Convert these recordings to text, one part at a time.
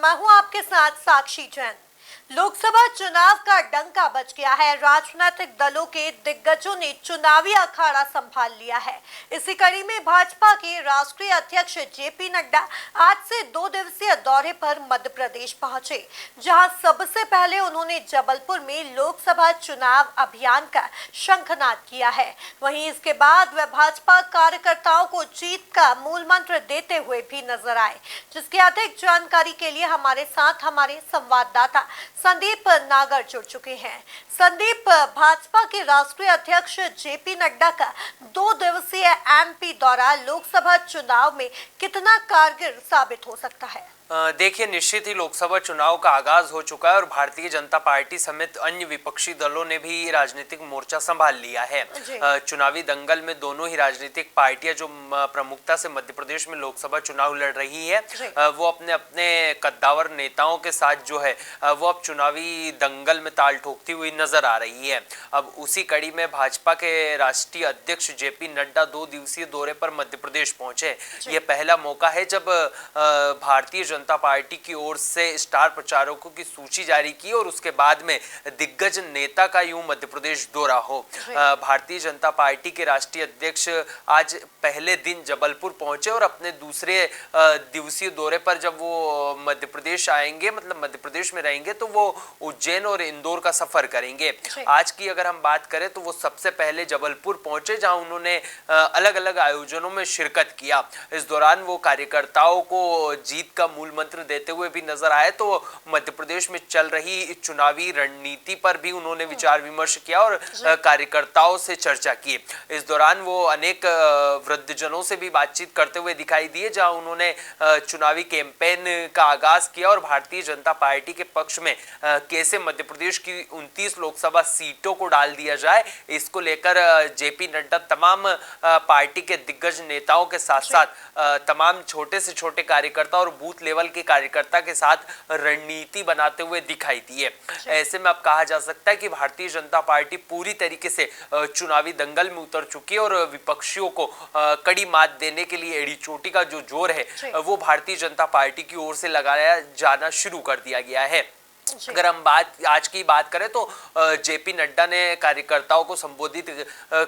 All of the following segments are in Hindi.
मैं हूं आपके साथ साक्षी जैन। लोकसभा चुनाव का डंका बज गया है। राजनीतिक दलों के दिग्गजों ने चुनावी अखाड़ा संभाल लिया है। इसी कड़ी में भाजपा के राष्ट्रीय अध्यक्ष जेपी नड्डा आज से 2 दिवसीय दौरे पर मध्य प्रदेश पहुंचे, जहां सबसे पहले उन्होंने जबलपुर में लोकसभा चुनाव अभियान का शंखनाद किया है। वहीं इसके बाद वह भाजपा कार्यकर्ताओं को जीत का मूल मंत्र देते हुए भी नजर आए, जिसकी अधिक जानकारी के लिए हमारे साथ हमारे संवाददाता संदीप नागर जुड़ चुके हैं। संदीप, भाजपा के राष्ट्रीय अध्यक्ष जेपी नड्डा का 2 दिवसीय एमपी दौरा लोकसभा चुनाव में कितना कारगर साबित हो सकता है? देखिए, निश्चित ही लोकसभा चुनाव का आगाज हो चुका है और भारतीय जनता पार्टी समेत अन्य विपक्षी दलों ने भी राजनीतिक मोर्चा संभाल लिया है। चुनावी दंगल में दोनों ही राजनीतिक पार्टियां जो प्रमुखता से मध्य प्रदेश में लोकसभा चुनाव लड़ रही है, वो अपने अपने कद्दावर नेताओं के साथ जो है वो अब चुनावी दंगल में ताल ठोकती हुई नजर आ रही है। अब उसी कड़ी में भाजपा के राष्ट्रीय अध्यक्ष जेपी नड्डा 2 दिवसीय दौरे पर मध्य प्रदेश पहुंचे। ये पहला मौका है जब भारतीय जनता पार्टी की ओर से स्टार प्रचारकों की सूची जारी की और उसके बाद में दिग्गज नेता का यूं मध्य प्रदेश दौरा हो। भारतीय जनता पार्टी के राष्ट्रीय अध्यक्ष आज पहले दिन जबलपुर पहुंचे और अपने दूसरे दिवसीय दौरे पर जब वो मध्य प्रदेश आएंगे, मतलब मध्य प्रदेश में रहेंगे, तो वो उज्जैन और इंदौर का सफर करेंगे। आज की अगर हम बात करें तो वो सबसे पहले जबलपुर पहुंचे, जहां उन्होंने अलग अलग आयोजनों में शिरकत किया। इस दौरान वो कार्यकर्ताओं को जीत का मूल मंत्र देते हुए भी नजर आए। तो मध्य प्रदेश में चल रही चुनावी रणनीति पर भी उन्होंने विचार विमर्श किया और कार्यकर्ताओं से चर्चा की। इस दौरान वो अनेक वृद्धजनों से भी बातचीत करते हुए दिखाई दिए, जहां उन्होंने चुनावी कैंपेन का आगाज किया और भारतीय जनता पार्टी के पक्ष में कैसे मध्य प्रदेश की 29 लोकसभा सीटों को डाल दिया जाए, इसको लेकर जेपी नड्डा तमाम पार्टी के दिग्गज नेताओं के साथ साथ तमाम छोटे से छोटे कार्यकर्ता और बूथ लेवल के कार्यकर्ता के साथ रणनीति बनाते हुए दिखाई दिए। ऐसे में अब कहा जा सकता है कि भारतीय जनता पार्टी पूरी तरीके से चुनावी दंगल में उतर चुकी है और विपक्षियों को कड़ी मात देने के लिए एड़ी चोटी का जो जोर है वो भारतीय जनता पार्टी की ओर से लगाया जाना शुरू कर दिया गया है। अगर हम आज की बात करें तो जेपी नड्डा ने कार्यकर्ताओं को संबोधित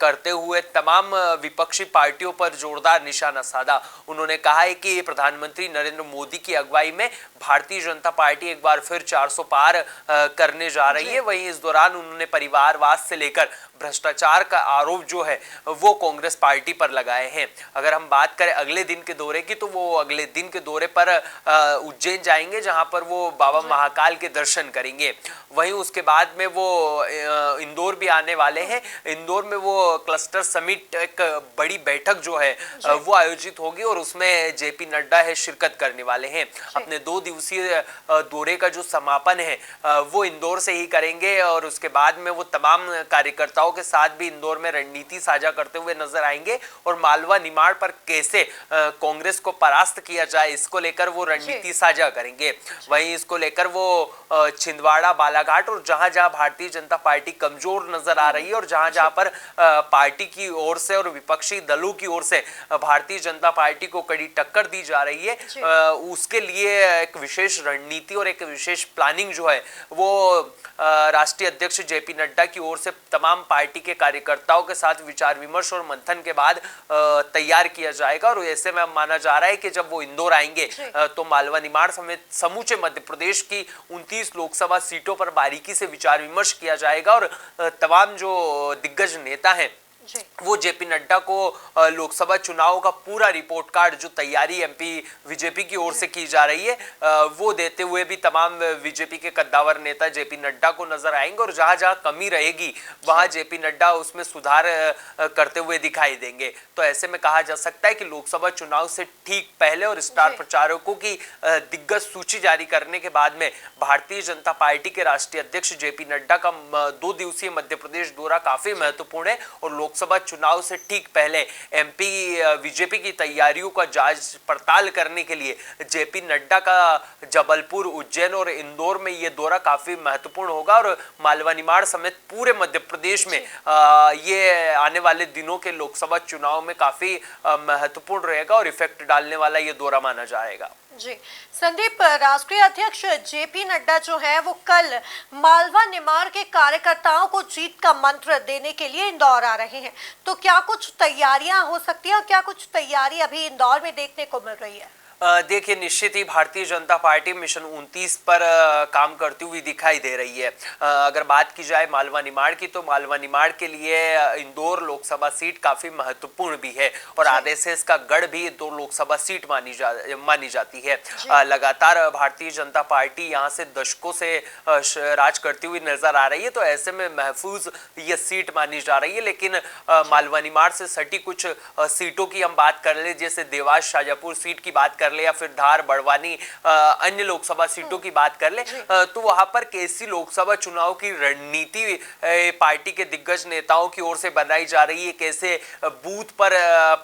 करते हुए तमाम विपक्षी पार्टियों पर जोरदार निशाना साधा। उन्होंने कहा है कि प्रधानमंत्री नरेंद्र मोदी की अगुवाई में भारतीय जनता पार्टी एक बार फिर 400 पार करने जा रही है। वहीं इस दौरान उन्होंने परिवारवाद से लेकर भ्रष्टाचार का आरोप जो है वो कांग्रेस पार्टी पर लगाए हैं। अगर हम बात करें अगले दिन के दौरे की, तो वो अगले दिन के दौरे पर उज्जैन जाएंगे, जहां पर वो बाबा महाकाल के दर्शन करेंगे। वहीं उसके बाद में वो इंदौर भी आने वाले हैं। इंदौर में वो क्लस्टर समिट, एक बड़ी बैठक जो है वो आयोजित होगी और उसमें जेपी नड्डा है शिरकत करने वाले हैं। अपने 2 दिवसीय दौरे का जो समापन है वो इंदौर से ही करेंगे और उसके बाद में वो तमाम कार्यकर्ताओं के साथ भी इंदौर में रणनीति साझा करते हुए नजर आएंगे और मालवा निमाड़ पर कैसे कांग्रेस को परास्त किया जाए, इसको लेकर वो रणनीति साझा करेंगे। वहीं इसको लेकर वो छिंदवाड़ा, बालाघाट और जहां जहां भारतीय जनता पार्टी कमजोर नजर आ रही है और जहां जहां पर पार्टी की ओर से और विपक्षी दलों की ओर से भारतीय जनता पार्टी को कड़ी टक्कर दी जा रही है, उसके लिए एक विशेष रणनीति और एक विशेष प्लानिंग जो है वो राष्ट्रीय अध्यक्ष जेपी नड्डा की ओर से तमाम पार्टी के कार्यकर्ताओं के साथ विचार विमर्श और मंथन के बाद तैयार किया जाएगा। और ऐसे में अब माना जा रहा है कि जब वो इंदौर आएंगे तो मालवा निमाड़ समेत समूचे मध्य प्रदेश की 29 लोकसभा सीटों पर बारीकी से विचार विमर्श किया जाएगा और तमाम जो दिग्गज नेता हैं वो जेपी नड्डा को लोकसभा चुनाव का पूरा रिपोर्ट कार्ड जो तैयारी एमपी बीजेपी की ओर से की जा रही है वो देते हुए भी तमाम बीजेपी के कद्दावर नेता जेपी नड्डा को नजर आएंगे और जहां जहां कमी रहेगी वहां जेपी नड्डा उसमें सुधार करते हुए दिखाई देंगे। तो ऐसे में कहा जा सकता है कि लोकसभा चुनाव से ठीक पहले और स्टार प्रचारकों की दिग्गज सूची जारी करने के बाद में भारतीय जनता पार्टी के राष्ट्रीय अध्यक्ष जेपी नड्डा का 2 दिवसीय मध्य प्रदेश दौरा काफी महत्वपूर्ण है और लोकसभा चुनाव से ठीक पहले एमपी बीजेपी की तैयारियों का जांच पड़ताल करने के लिए जेपी नड्डा का जबलपुर, उज्जैन और इंदौर में ये दौरा काफी महत्वपूर्ण होगा और मालवा निमाड़ समेत पूरे मध्य प्रदेश में ये आने वाले दिनों के लोकसभा चुनाव में काफी महत्वपूर्ण रहेगा और इफेक्ट डालने वाला ये दौरा माना जाएगा। जी संदीप, राष्ट्रीय अध्यक्ष जेपी नड्डा जो है वो कल मालवा निमाड़ के कार्यकर्ताओं को जीत का मंत्र देने के लिए इंदौर आ रहे हैं, तो क्या कुछ तैयारियां हो सकती है और क्या कुछ तैयारी अभी इंदौर में देखने को मिल रही है? देखिए, निश्चित ही भारतीय जनता पार्टी मिशन 29 पर काम करती हुई दिखाई दे रही है। अगर बात की जाए मालवा निमाड़ की, तो मालवा निमाड़ के लिए इंदौर लोकसभा सीट काफी महत्वपूर्ण भी है और आरएसएस का गढ़ भी इंदौर लोकसभा सीट मानी जाती है। लगातार भारतीय जनता पार्टी यहां से दशकों से राज करती हुई नजर आ रही है, तो ऐसे में महफूज ये सीट मानी जा रही है। लेकिन मालवा निमाड़ से सटी कुछ सीटों की हम बात कर ले, जैसे देवास शाजापुर सीट की बात कर ले या फिर धार बड़वानी अन्य लोकसभा सीटों की बात कर ले, तो वहां पर कैसी लोकसभा चुनाव की रणनीति पार्टी के दिग्गज नेताओं की ओर से बनाई जा रही है, कैसे बूथ पर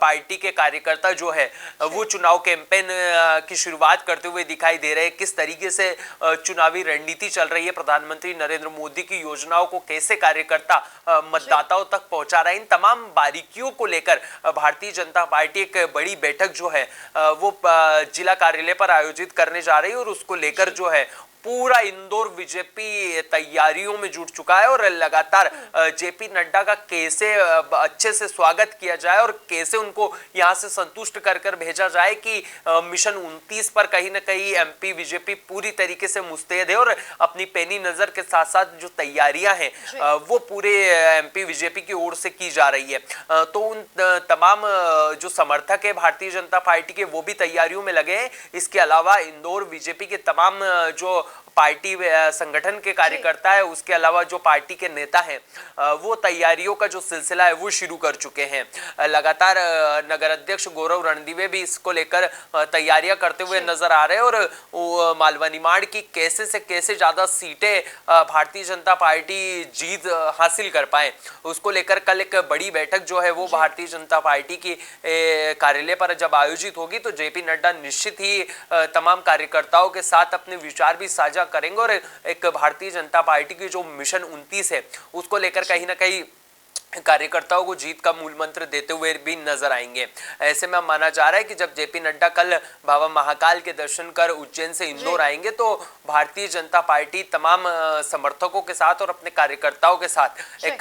पार्टी के कार्यकर्ता जो है वो चुनाव कैंपेन की शुरुआत करते हुए दिखाई दे रहे हैं, किस तरीके से चुनावी रणनीति चल रही है, प्रधानमंत्री नरेंद्र मोदी की योजनाओं को कैसे कार्यकर्ता मतदाताओं तक पहुंचा रहे हैं, इन तमाम बारीकियों को लेकर भारतीय जनता पार्टी एक बड़ी बैठक जो है वो जिला कार्यालय पर आयोजित करने जा रही है और उसको लेकर जो है पूरा इंदौर बीजेपी तैयारियों में जुट चुका है और लगातार जेपी नड्डा का कैसे अच्छे से स्वागत किया जाए और कैसे उनको यहां से संतुष्ट कर कर भेजा जाए कि मिशन 29 पर कहीं ना कहीं एमपी बीजेपी पूरी तरीके से मुस्तैद है और अपनी पैनी नजर के साथ साथ जो तैयारियां हैं वो पूरे एमपी बीजेपी की ओर से की जा रही है। तो उन तमाम जो समर्थक है भारतीय जनता पार्टी के वो भी तैयारियों में लगे हैं। इसके अलावा इंदौर बीजेपी के तमाम जो पार्टी संगठन के कार्यकर्ता है, उसके अलावा जो पार्टी के नेता हैं वो तैयारियों का जो सिलसिला है वो शुरू कर चुके हैं। लगातार नगर अध्यक्ष गौरव रणदीवे भी इसको लेकर तैयारियां करते हुए नजर आ रहे हैं और मालवा निमाड़ की कैसे से कैसे ज्यादा सीटें भारतीय जनता पार्टी जीत हासिल कर पाए, उसको लेकर कल एक बड़ी बैठक जो है वो भारतीय जनता पार्टी की कार्यालय पर जब आयोजित होगी तो जेपी नड्डा निश्चित ही तमाम कार्यकर्ताओं के साथ अपने विचार भी साझा करेंगे और एक भारतीय जनता पार्टी की जो मिशन 29 है उसको लेकर कहीं ना कहीं कार्यकर्ताओं को जीत का मूल मंत्र देते हुए भी नजर आएंगे। ऐसे में माना जा रहा है कि जब जेपी नड्डा कल बाबा महाकाल के दर्शन कर उज्जैन से इंदौर आएंगे तो भारतीय जनता पार्टी तमाम समर्थकों के साथ और अपने कार्यकर्ताओं के साथ एक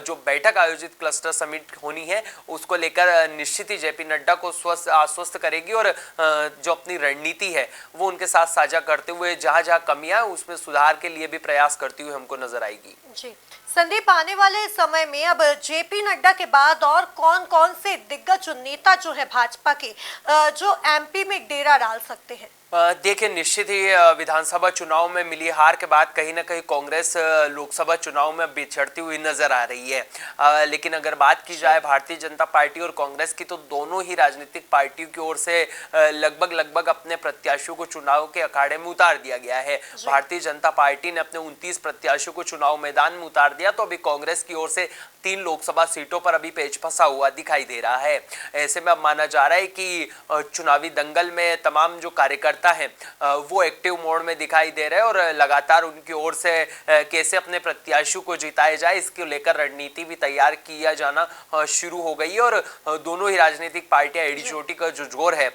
जो बैठक आयोजित क्लस्टर समिट होनी है उसको लेकर निश्चित ही जेपी नड्डा को आश्वस्त करेगी और जो अपनी रणनीति है वो उनके साथ साझा करते हुए जहां जहां कमियां उसमें सुधार के लिए भी प्रयास करती हुई हमको नजर आएगी। जी संदीप, आने वाले समय में अब जेपी नड्डा के बाद और कौन कौन से दिग्गज नेता जो है भाजपा के जो एमपी में डेरा डाल सकते हैं? देखिए, निश्चित ही विधानसभा चुनाव में मिली हार के बाद कहीं ना कहीं कांग्रेस लोकसभा चुनाव में बिछड़ती हुई नजर आ रही है। लेकिन अगर बात की जाए भारतीय जनता पार्टी और कांग्रेस की तो दोनों ही राजनीतिक पार्टियों की ओर से लगभग अपने प्रत्याशियों को चुनाव के अखाड़े में उतार दिया गया है। भारतीय जनता पार्टी ने अपने 29 प्रत्याशियों को चुनाव मैदान में उतार दिया, तो अभी कांग्रेस की ओर से 3 लोकसभा सीटों पर अभी पेच फंसा हुआ दिखाई दे रहा है। ऐसे में अब माना जा रहा है कि चुनावी दंगल में तमाम जो कार्यकर्ता है वो एक्टिव मोड में दिखाई दे रहे हैं और लगातार उनकी ओर से कैसे अपने प्रत्याशियों को जिताया जाए इसको लेकर रणनीति भी तैयार किया जाना शुरू हो गई है और दोनों ही राजनीतिक पार्टियां एड़ी चोटी का जो जोर है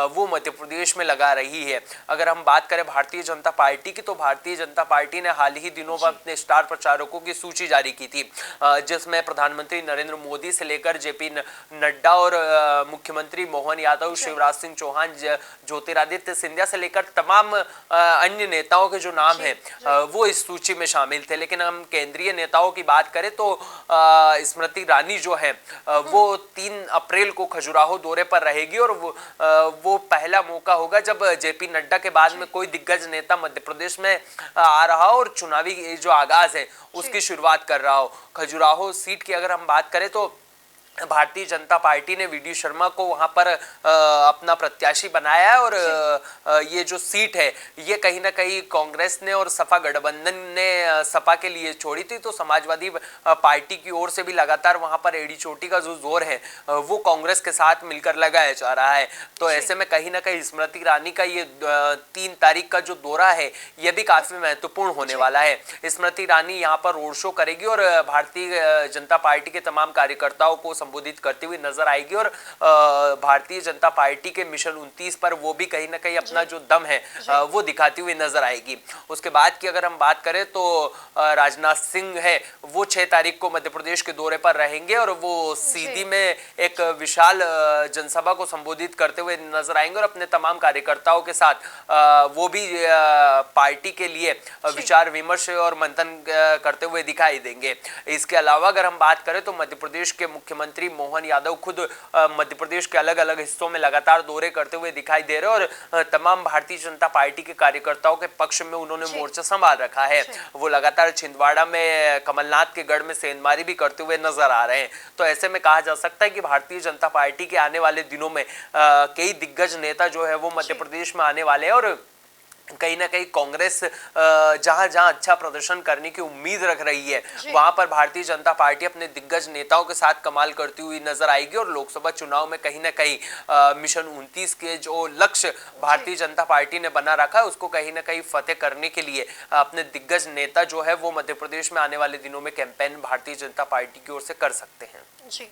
वो मध्य प्रदेश में लगा रही है। अगर हम बात करें भारतीय जनता पार्टी की, तो भारतीय जनता पार्टी ने हाल ही दिनों में अपने स्टार प्रचारकों की सूची जारी की थी, जिसमें प्रधानमंत्री नरेंद्र मोदी से लेकर जेपी नड्डा और मुख्यमंत्री मोहन यादव, शिवराज सिंह चौहान, ज्योतिरादित्य सिंधिया से लेकर तमाम अन्य नेताओं के जो नाम हैं वो इस सूची में शामिल थे। लेकिन हम केंद्रीय नेताओं की बात करें तो स्मृति ईरानी जो है वो 3 अप्रैल को खजुराहो दौरे पर रहेगी और वो पहला मौका होगा जब जेपी नड्डा के बाद में कोई दिग्गज नेता मध्य प्रदेश में आ रहा हो और चुनावी जो आगाज है उसकी शुरुआत कर रहा हो। खजुराहो सीट की अगर हम बात करें तो भारतीय जनता पार्टी ने वीडी शर्मा को वहां पर अपना प्रत्याशी बनाया है और ये जो सीट है ये कहीं ना कहीं कांग्रेस ने और सपा गठबंधन ने सपा के लिए छोड़ी थी, तो समाजवादी पार्टी की ओर से भी लगातार वहां पर एड़ी चोटी का जो जोर है वो कांग्रेस के साथ मिलकर लगाया जा रहा है। तो ऐसे में कहीं ना कहीं स्मृति ईरानी का ये 3 तारीख का जो दौरा है ये भी काफी महत्वपूर्ण होने वाला है। स्मृति ईरानी यहाँ पर रोड शो करेगी और भारतीय जनता पार्टी के तमाम कार्यकर्ताओं को संबोधित करती हुई नजर आएगी और भारतीय जनता पार्टी के मिशन 29 पर वो भी कहीं ना कहीं अपना जो दम है वो दिखाती हुई नजर आएगी। उसके बाद की अगर हम बात करें तो राजनाथ सिंह है वो 6 तारीख को मध्य प्रदेश के दौरे पर रहेंगे और वो सीधी में एक विशाल जनसभा को संबोधित करते हुए नजर आएंगे और अपने तमाम कार्यकर्ताओं के साथ वो भी पार्टी के लिए विचार विमर्श और मंथन करते हुए दिखाई देंगे। इसके अलावा अगर हम बात करें तो मध्य प्रदेश के मुख्यमंत्री मोहन यादव खुद मध्य प्रदेश के अलग अलग हिस्सों में लगातार दौरे करते हुए दिखाई दे रहे हैं और तमाम भारतीय जनता पार्टी के कार्यकर्ताओं के पक्ष में उन्होंने मोर्चा संभाल रखा है। वो लगातार छिंदवाड़ा में कमलनाथ के गढ़ में सेंधमारी भी करते हुए नजर आ रहे हैं। तो ऐसे में कहा जा सकता है कि भारतीय जनता पार्टी के आने वाले दिनों में कई दिग्गज नेता जो है वो मध्य प्रदेश में आने वाले हैं और कहीं ना कहीं कांग्रेस जहां जहां अच्छा प्रदर्शन करने की उम्मीद रख रही है वहां पर भारतीय जनता पार्टी अपने दिग्गज नेताओं के साथ कमाल करती हुई नजर आएगी और लोकसभा चुनाव में कहीं ना कहीं मिशन 29 के जो लक्ष्य भारतीय जनता पार्टी ने बना रखा है उसको कहीं ना कहीं फतेह करने के लिए अपने दिग्गज नेता जो है वो मध्य प्रदेश में आने वाले दिनों में कैंपेन भारतीय जनता पार्टी की ओर से कर सकते हैं। जी,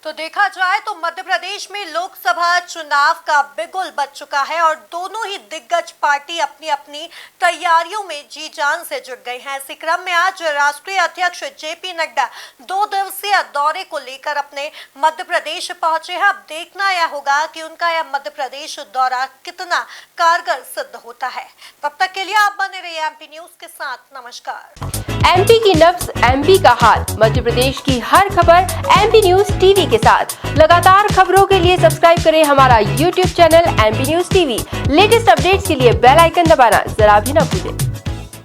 तो देखा जाए तो मध्य प्रदेश में लोकसभा चुनाव का बिगुल बज चुका है और दोनों ही दिग्गज पार्टी अपनी अपनी तैयारियों में जी जान से जुट गई हैं। इसी क्रम में आज राष्ट्रीय अध्यक्ष जेपी नड्डा 2 दिवसीय दौरे को लेकर अपने मध्य प्रदेश पहुंचे हैं। अब देखना यह होगा कि उनका यह मध्य प्रदेश दौरा कितना कारगर सिद्ध होता है। तब तक के लिए आप बने रहिए एमपी न्यूज के साथ। नमस्कार। एमपी की नब्ज, एमपी का हाल, मध्य प्रदेश की हर खबर एमपी न्यूज टीवी के साथ। लगातार खबरों के लिए सब्सक्राइब करें हमारा YouTube channel MP news TV. Latest updates के लिए बेल आइकन दबाना जरा भी न भूलें।